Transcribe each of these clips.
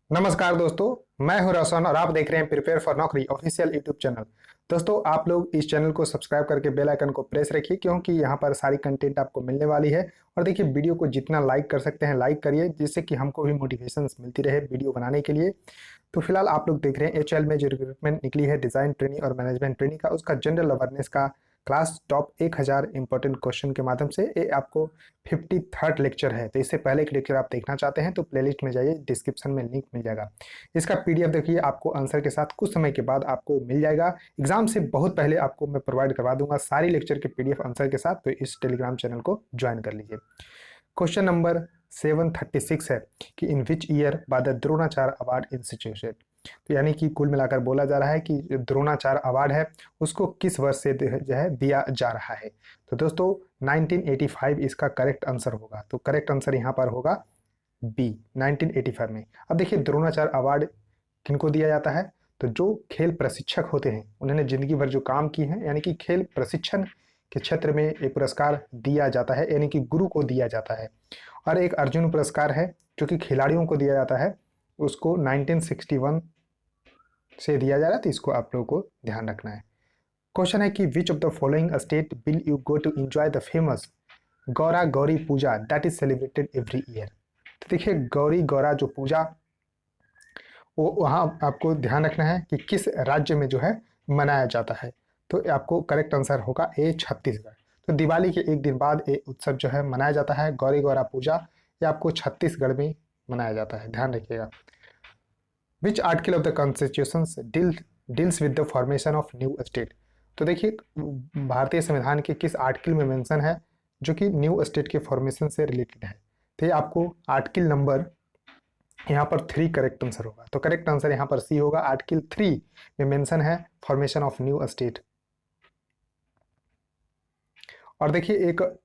नमस्कार दोस्तों, मैं हूं रोशन और आप देख रहे हैं प्रिपेयर फॉर नौकरी ऑफिशियल यूट्यूब चैनल। दोस्तों, आप लोग इस चैनल को सब्सक्राइब करके बेल आइकन को प्रेस रखिए क्योंकि यहाँ पर सारी कंटेंट आपको मिलने वाली है। और देखिए, वीडियो को जितना लाइक कर सकते हैं लाइक करिए, जिससे कि हमको भी मोटिवेशन मिलती रहे वीडियो बनाने के लिए। तो फिलहाल आप लोग देख रहे हैं एचएल में जो रिक्रूटमेंट निकली है डिजाइन ट्रेनिंग और मैनेजमेंट ट्रेनिंग का, उसका जनरल अवेयरनेस का क्लास टॉप 1000 इंपॉर्टेंट क्वेश्चन के माध्यम से ये आपको 53rd लेक्चर है। तो इससे पहले एक लेक्चर आप देखना चाहते हैं तो प्लेलिस्ट में जाइए, डिस्क्रिप्शन में लिंक मिल जाएगा। इसका पीडीएफ देखिए, आपको आंसर के साथ कुछ समय के बाद आपको मिल जाएगा। एग्जाम से बहुत पहले आपको मैं प्रोवाइड करवा दूंगा सारी लेक्चर के पीडीएफ आंसर के साथ, तो इस टेलीग्राम चैनल को ज्वाइन कर लीजिए। क्वेश्चन नंबर 736 है कि in which year by the Dronacharya award instituted. तो यानी कि कुल मिलाकर बोला जा रहा है कि द्रोणाचार्य अवार्ड है उसको किस वर्ष से जो है दिया जा रहा है। तो दोस्तों 1985 इसका करेक्ट आंसर होगा। तो करेक्ट आंसर यहाँ पर होगा बी, 1985 में। अब देखिए, द्रोणाचार्य अवार्ड किनको दिया जाता है? तो जो खेल प्रशिक्षक होते हैं, उन्होंने जिंदगी भर जो काम की है, यानी कि खेल प्रशिक्षण के क्षेत्र में एक पुरस्कार दिया जाता है, यानी कि गुरु को दिया जाता है। और एक अर्जुन पुरस्कार है जो कि खिलाड़ियों को दिया जाता है, उसको 1961 से दिया जा रहा है। तो इसको आप लोगों को ध्यान रखना है। क्वेश्चन है कि which of the following state will you go to enjoy the famous Gaura Gauri Puja that is celebrated every year. तो देखिए, गौरी गौरा जो पूजा वो वहाँ आपको ध्यान रखना है कि किस राज्य में जो है मनाया जाता है। तो आपको करेक्ट आंसर होगा ए, छत्तीसगढ़। तो दिवाली के एक दिन बाद ये उत्सव जो है मनाया जाता है, गौरी गौरा पूजा। ये आपको छत्तीसगढ़ में मनाया जाता है, ध्यान रखिएगा। Which article of the constitution deals with the formation of new state. तो देखिए, भारतीय संविधान के किस आर्टिकल में मेंशन है जो कि न्यू स्टेट के फॉर्मेशन से रिलेटेड है। तो ये आपको आर्टिकल नंबर यहाँ पर 3 करेक्ट आंसर होगा। तो करेक्ट आंसर यहाँ पर सी होगा। आर्टिकल 3 में मेंशन है फॉर्मेशन ऑफ न्यू स्टेट। और देखिए, एक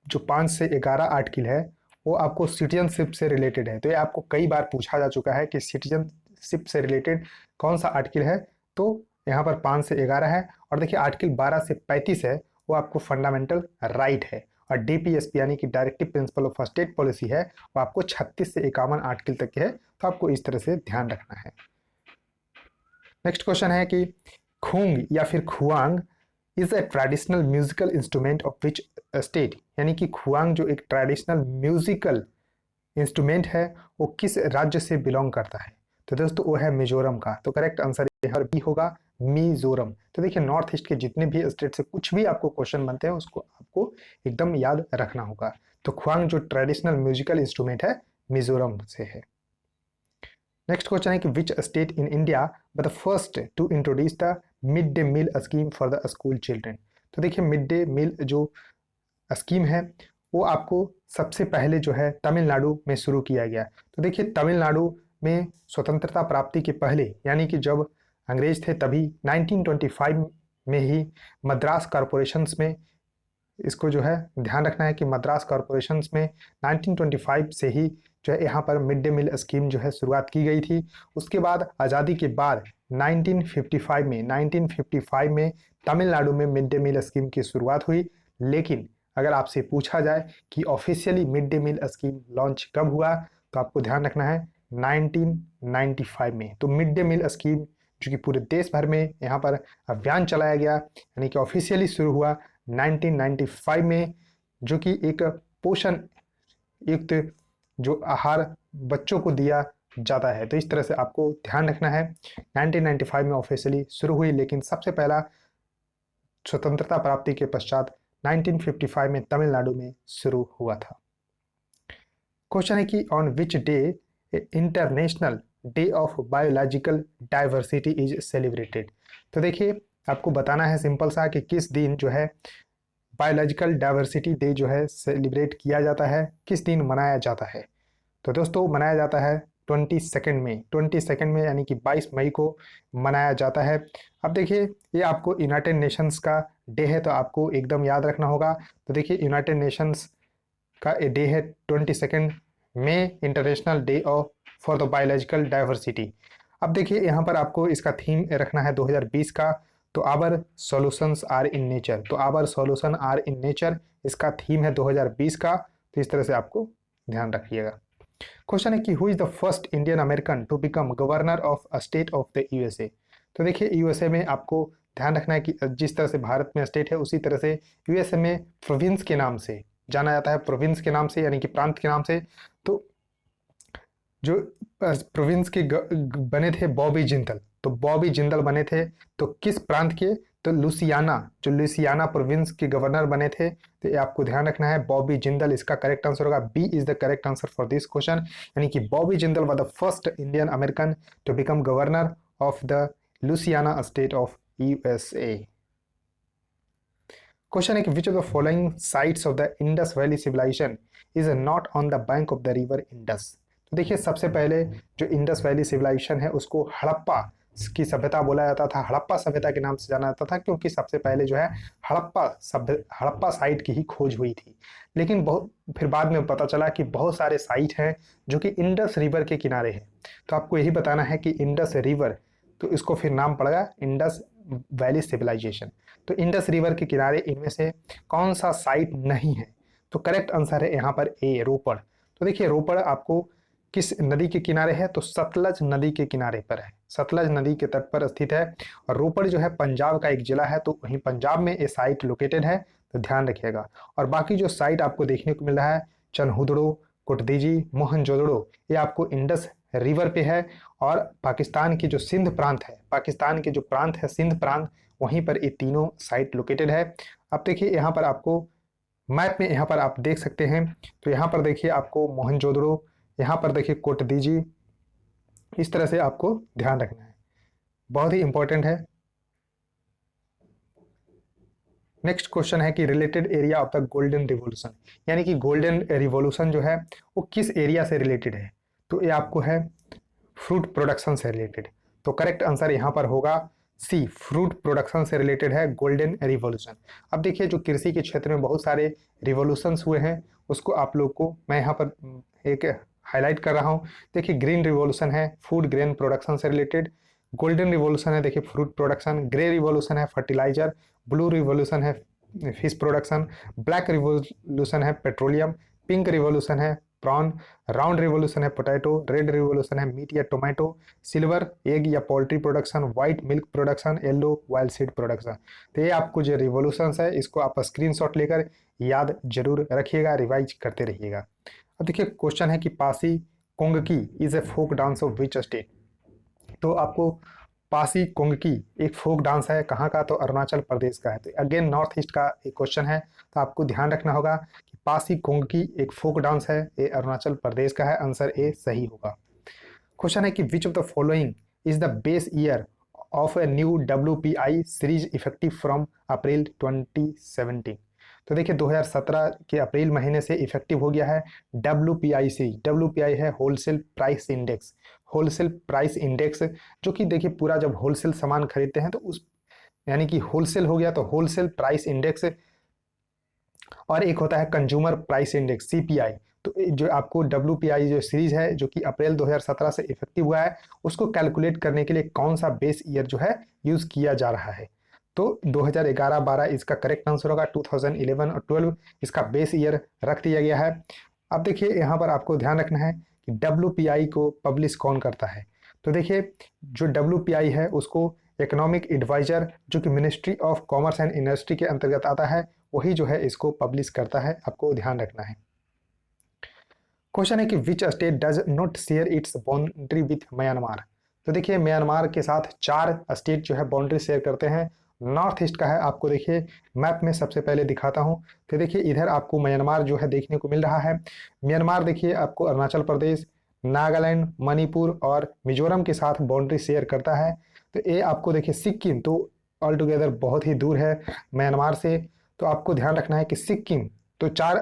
जो 5 से 11 आर्टिकल है वो आपको सिटीजनशिप से रिलेटेड है। तो ये आपको कई बार पूछा जा चुका है कि सिटीजनशिप से रिलेटेड कौन सा आर्टिकल है। तो यहाँ पर 5 से 11 है। और देखिए, आर्टिकल 12 से 35 है वो आपको फंडामेंटल राइट है। और डीपीएसपी यानी कि directive principle of state policy है वो आपको 36 से 51 आर्टिकल तक के है। तो आपको इस तरह से ध्यान रखना है। नेक्स्ट क्वेश्चन है कि खूंग या फिर Khuang is a traditional musical instrument of which state. यानी कि खुआंग जो एक ट्रेडिशनल म्यूजिकल इंस्ट्रूमेंट है वो किस राज्य से बिलोंग करता है। तो दोस्तों वो है मिजोरम का। तो करेक्ट आंसर यहाँ बी होगा, मिजोरम। तो देखिए, नॉर्थ ईस्ट के जितने भी स्टेट से कुछ भी आपको क्वेश्चन बनते हैं उसको आपको एकदम याद रखना होगा। तो खुआंग जो ट्रेडिशनल म्यूजिकल इंस्ट्रूमेंट है मिजोरम से है। नेक्स्ट क्वेश्चन है कि which state in India the first to introduce the mid day meal scheme for the school children. तो देखिए, मिड डे मील जो स्कीम है वो आपको सबसे पहले जो है तमिलनाडु में शुरू किया गया। तो देखिए, तमिलनाडु में स्वतंत्रता प्राप्ति के पहले, यानी कि जब अंग्रेज थे तभी 1925 में ही मद्रास कॉरपोरेशंस में इसको जो है ध्यान रखना है कि मद्रास कॉरपोरेशंस में 1925 से ही जो है यहाँ पर मिड डे मील स्कीम जो है शुरुआत की गई थी। उसके बाद आज़ादी के बाद 1955 में तमिलनाडु में मिड डे मील स्कीम की शुरुआत हुई। लेकिन अगर आपसे पूछा जाए कि officially mid day meal scheme launch कब हुआ, तो आपको ध्यान रखना है 1995 में। तो मिड डे मील स्कीम जो कि पूरे देश भर में यहाँ पर अभियान चलाया गया, यानी कि ऑफिशियली शुरू हुआ 1995 में, जो कि एक पोषण युक्त जो आहार बच्चों को दिया जाता है। तो इस तरह से आपको ध्यान रखना है। 1995 में ऑफिशियली शुरू हुई, लेकिन सबसे पहला स्वतंत्रता प्राप्ति के पश्चात 1955 में तमिलनाडु में शुरू हुआ था। क्वेश्चन है कि on which day international day of biological diversity is celebrated. तो देखिए, आपको बताना है सिंपल सा कि किस दिन जो है बायोलॉजिकल डाइवर्सिटी डे जो है सेलिब्रेट किया जाता है, किस दिन मनाया जाता है। तो दोस्तों मनाया जाता है 22 में, यानी कि 22 मई को मनाया जाता है। अब देखिए, ये आपको यूनाइटेड नेशंस का डे है तो आपको एकदम याद रखना होगा। तो देखिए, यूनाइटेड नेशंस का डे है 22 में, international day of for the biological diversity. अब देखिए, यहाँ पर आपको इसका थीम रखना है 2020 का। तो our solutions are in nature. तो our solution are in nature इसका थीम है 2020 का। तो इस तरह से आपको ध्यान रखिएगा। क्वेश्चन है कि who is the first Indian American to become governor of a state of the USA. तो देखिए यूएसए में आपको ध्यान रखना है कि जिस तरह से भारत में स्टेट है उसी तरह से यूएसए में प्रोविंस के नाम से जाना जाता है, प्रोविंस के नाम से यानी कि प्रांत के नाम से। तो जो प्रोविंस के बने थे बॉबी जिंदल, तो बॉबी जिंदल बने थे तो किस प्रांत के, तो लुसियाना, जो लुसियाना प्रोविंस के गवर्नर बने थे। तो ये आपको ध्यान रखना है, बॉबी जिंदल इसका करेक्ट आंसर होगा। B is the correct answer for this question, यानी कि Bobby Jindal was the first Indian American to become governor of the Louisiana state of USA. Question है कि which of the following sites of the Indus valley civilization is not on the bank of the river Indus. तो देखिए सबसे पहले जो Indus valley civilisation है उसको हड़प्पा की सभ्यता बोला जाता था, हड़प्पा सभ्यता के नाम से जाना जाता था, क्योंकि सबसे पहले जो है हड़प्पा साइट की ही खोज हुई थी। लेकिन बहुत फिर बाद में पता चला कि बहुत सारे साइट हैं जो कि इंडस रिवर के किनारे हैं। तो आपको यही बताना है कि इंडस रिवर, तो इसको फिर नाम पड़ेगा इंडस वैली सिविलाइजेशन। तो इंडस रिवर के किनारे इनमें से कौन सा साइट नहीं है, तो करेक्ट आंसर है यहाँ पर ए, रोपड़। तो देखिए रोपड़ आपको किस नदी के किनारे है, तो सतलज नदी के किनारे पर है, सतलज नदी के तट पर स्थित है। और रोपड़ जो है पंजाब का एक जिला है, तो वहीं पंजाब में ये साइट लोकेटेड है, तो ध्यान रखिएगा। और बाकी जो साइट आपको देखने को मिल रहा है चनहुदड़ो, कुटदीजी, मोहनजोदड़ो, ये आपको इंडस रिवर पे है। और पाकिस्तान की जो सिंध प्रांत है, पाकिस्तान के जो प्रांत है सिंध प्रांत, वहीं पर ये तीनों साइट लोकेटेड है। अब देखिए यहाँ पर आपको मैप में यहाँ पर आप देख सकते हैं, तो यहाँ पर देखिए आपको मोहनजोदड़ो, यहाँ पर देखिए कोटदीजी, इस तरह से आपको ध्यान रखना है, बहुत ही इंपॉर्टेंट है। नेक्स्ट क्वेश्चन है कि related area of the golden revolution, यानी कि गोल्डन रिवॉल्यूशन जो है वो किस एरिया से रिलेटेड है, तो ये आपको है फ्रूट प्रोडक्शन से रिलेटेड। तो करेक्ट आंसर यहाँ पर होगा सी, फ्रूट प्रोडक्शन से रिलेटेड है गोल्डन रिवॉल्यूशन। अब देखिए जो कृषि के क्षेत्र में बहुत सारे रिवॉल्यूशंस हुए हैं उसको आप लोग को मैं यहाँ पर एक हाईलाइट कर रहा हूँ। देखिए ग्रीन रिवॉल्यूशन है फूड ग्रेन प्रोडक्शन से रिलेटेड, गोल्डन रिवॉल्यूशन है देखिए फ्रूट प्रोडक्शन, ग्रे रिवॉल्यूशन है फर्टिलाइजर, ब्लू रिवॉल्यूशन है फिश प्रोडक्शन, ब्लैक रिवॉल्यूशन है पेट्रोलियम, पिंक रिवॉल्यूशन है प्रॉन, राउंड रिवॉल्यूशन है पोटैटो, रेड रिवॉल्यूशन है मीट या टोमेटो, सिल्वर एग या poultry production, white milk production, yellow wild seed production. तो ये आपको जो रिवॉल्यूशंस है इसको आप स्क्रीनशॉट लेकर याद जरूर रखिएगा, रिवाइज करते रहिएगा। अब देखिए क्वेश्चन है कि Pasi Kongki is a folk dance of which state. तो आपको पासी कोंगकी एक फोक डांस है कहाँ का, तो अरुणाचल प्रदेश का है। तो अगेन नॉर्थ ईस्ट का एक क्वेश्चन है, तो आपको ध्यान रखना होगा कि पासी कोंगकी एक फोक डांस है, ये अरुणाचल प्रदेश का है, आंसर ए सही होगा। क्वेश्चन है कि which of the following is the base year of a new WPI series effective from April 2017। तो देखिए 2017 के अप्रैल महीने से इफेक्टिव हो गया है WPI सीरीज। WPI है wholesale price index, wholesale price index, जो कि देखिए पूरा जब होलसेल सामान खरीदते हैं तो उस यानी कि होलसेल हो गया तो होलसेल प्राइस इंडेक्स, और एक होता है कंज्यूमर प्राइस इंडेक्स CPI। तो जो आपको WPI जो सीरीज है जो कि अप्रैल 2017 से इफेक्टिव हुआ है उसको कैलकुलेट करने के लिए कौन सा बेस ईयर जो है यूज किया जा रहा है, तो 2011-12 इसका करेक्ट आंसर होगा। 2011 और 12 इसका बेस ईयर रख दिया गया है। अब देखिए यहाँ पर आपको ध्यान रखना है कि WPI को पब्लिश कौन करता है। तो देखिए जो WPI है उसको इकोनॉमिक एडवाइजर जो कि ministry of commerce and industry के अंतर्गत आता है, वही जो है इसको पब्लिश करता है, आपको ध्यान रखना है। क्वेश्चन है कि which state does not share its boundary with Myanmar. तो देखिए म्यांमार के साथ 4 स्टेट जो है बाउंड्री शेयर करते हैं, नॉर्थ ईस्ट का है। आपको देखिए मैप में सबसे पहले दिखाता हूं, तो देखिए इधर आपको म्यांमार जो है देखने को मिल रहा है। म्यांमार देखिए आपको अरुणाचल प्रदेश, नागालैंड, मणिपुर और मिजोरम के साथ बाउंड्री शेयर करता है। तो ये आपको देखिए सिक्किम तो ऑल टुगेदर बहुत ही दूर है म्यांमार से, तो आपको ध्यान रखना है कि सिक्किम, तो 4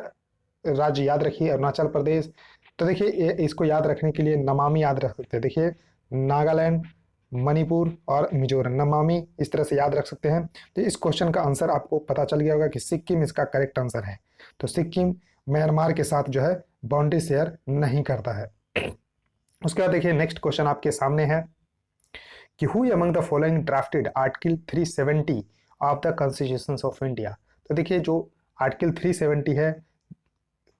राज्य याद रखिए, अरुणाचल प्रदेश, तो देखिए इसको याद रखने के लिए नमामि याद रख सकते हैं। देखिए नागालैंड, मणिपुर और मिजोरम, नमामि इस तरह से याद रख सकते हैं। तो इस क्वेश्चन का आंसर आपको पता चल गया होगा कि सिक्किम इसका करेक्ट आंसर है। तो सिक्किम म्यांमार के साथ जो है बाउंड्री शेयर नहीं करता है। उसके बाद देखिए नेक्स्ट क्वेश्चन आपके सामने है कि who among the following drafted article 370 of the constitution of India. तो देखिए जो आर्टिकल 370 है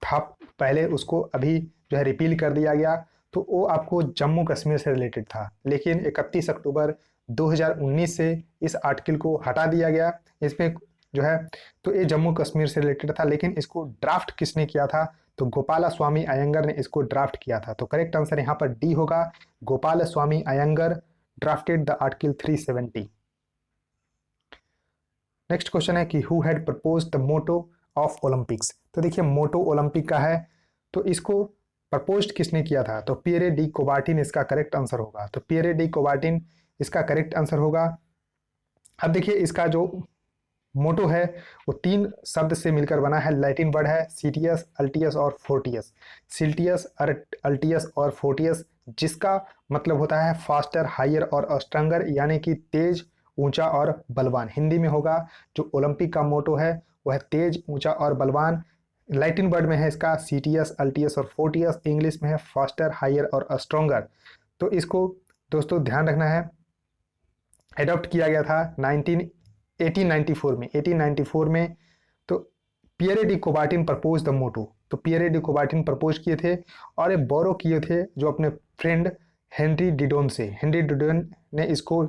था पहले, उसको अभी जो है रिपील कर दिया गया, तो वो आपको जम्मू कश्मीर से रिलेटेड था। लेकिन 31 अक्टूबर 2019 से इस आर्टिकल को हटा दिया गया। इसमें जो है तो ये जम्मू कश्मीर से रिलेटेड था, लेकिन इसको ड्राफ्ट किसने किया था? तो गोपाला स्वामी अयंगर ने इसको ड्राफ्ट किया था। तो करेक्ट आंसर यहाँ पर डी होगा, Gopala Swami Ayyangar drafted the article 370। Next question है कि who had propose the motto of Olympics. तो देखिए मोटो ओलंपिक का है, तो इसको प्रपोज किसने किया था? तो पियरे डी कोबार्टिन इसका करेक्ट आंसर होगा। तो पियरे डी कोबार्टिन इसका करेक्ट आंसर होगा। अब देखिए इसका जो मोटो है वो 3 शब्द से मिलकर बना है, लैटिन वर्ड है सीटियस, अल्टियस और फोर्टियस। सिल्टियस, अल्टियस और फोर्टियस, जिसका मतलब होता है फास्टर, हायर और स्ट्रॉन्गर, यानी कि तेज, ऊंचा और बलवान। हिंदी में होगा जो ओलंपिक का मोटो है वह तेज, ऊंचा और बलवान। लैटिन वर्ड में है इसका सीटियस, अल्टियस और फोर्टियस। इंग्लिश में है फास्टर, हायर और स्ट्रॉन्गर। तो इसको दोस्तों ध्यान रखना है, एडॉप्ट किया गया था 1894 में। तो Pierre de Coubertin propose the motto, तो पियरे डी कोबार्टिन प्रपोज किए थे और ये बोरो किए थे जो अपने फ्रेंड हेनरी डिडोन से। हेनरी डिडोन ने इसको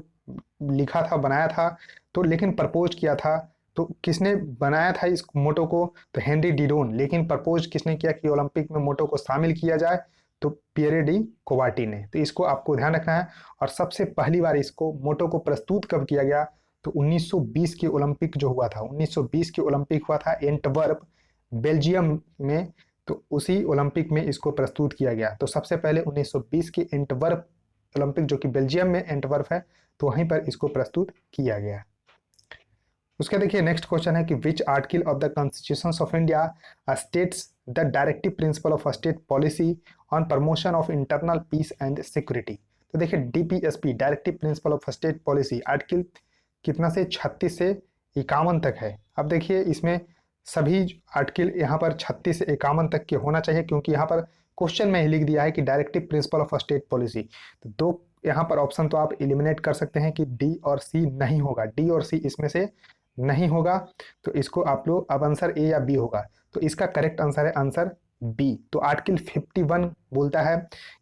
लिखा था, बनाया था, तो लेकिन प्रपोज किया था। तो किसने बनाया था इस मोटो को? तो हेनरी डिडोन। लेकिन प्रपोज किसने किया कि ओलंपिक में मोटो को शामिल किया जाए? तो पियरे डी कोबार्टिन ने। तो इसको आपको ध्यान रखना है। और सबसे पहली बार इसको मोटो को प्रस्तुत कब किया गया? तो 1920 के ओलंपिक जो हुआ था, 1920 के ओलंपिक हुआ था एंटवर्प, बेल्जियम में। तो उसी ओलंपिक में इसको प्रस्तुत किया गया। तो सबसे पहले 1920 के एंटवर्प ओलंपिक, जो कि बेल्जियम में एंटवर्प है, तो वहीं पर इसको प्रस्तुत किया गया। उसके देखिए नेक्स्ट क्वेश्चन है कि which article of the constitution of India states the directive principle of state policy on promotion of internal peace and security. तो देखिए DPSP, directive principle of state policy, article कितना से 36 से 51 तक है। अब देखिए इसमें सभी आर्टिकल यहाँ पर 36 से 51 तक के होना चाहिए, क्योंकि यहाँ पर क्वेश्चन में ही लिख दिया है कि directive principle of state policy. तो 2 यहाँ पर ऑप्शन तो आप एलिमिनेट कर सकते हैं कि डी और सी नहीं होगा, डी और सी इसमें से नहीं होगा। तो इसको आप लोग अब आंसर ए या बी होगा। तो इसका करेक्ट आंसर है आंसर बी। तो आर्टिकल 51 बोलता है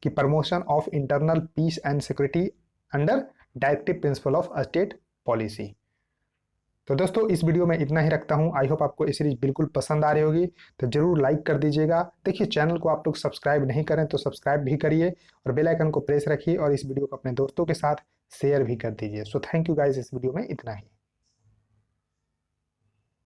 कि promotion of internal peace and security under directive principle of state policy. तो दोस्तों इस वीडियो में इतना ही रखता हूं। आई होप आपको ये सीरीज बिल्कुल पसंद आ रही होगी, तो जरूर लाइक कर दीजिएगा। देखिए चैनल को आप लोग सब्सक्राइब नहीं करें तो सब्सक्राइब भी करिए और बेल आइकन को प्रेस रखिए और इस वीडियो को अपने दोस्तों के साथ शेयर भी कर दीजिए। सो थैंक यू गाइस, इस वीडियो में इतना ही।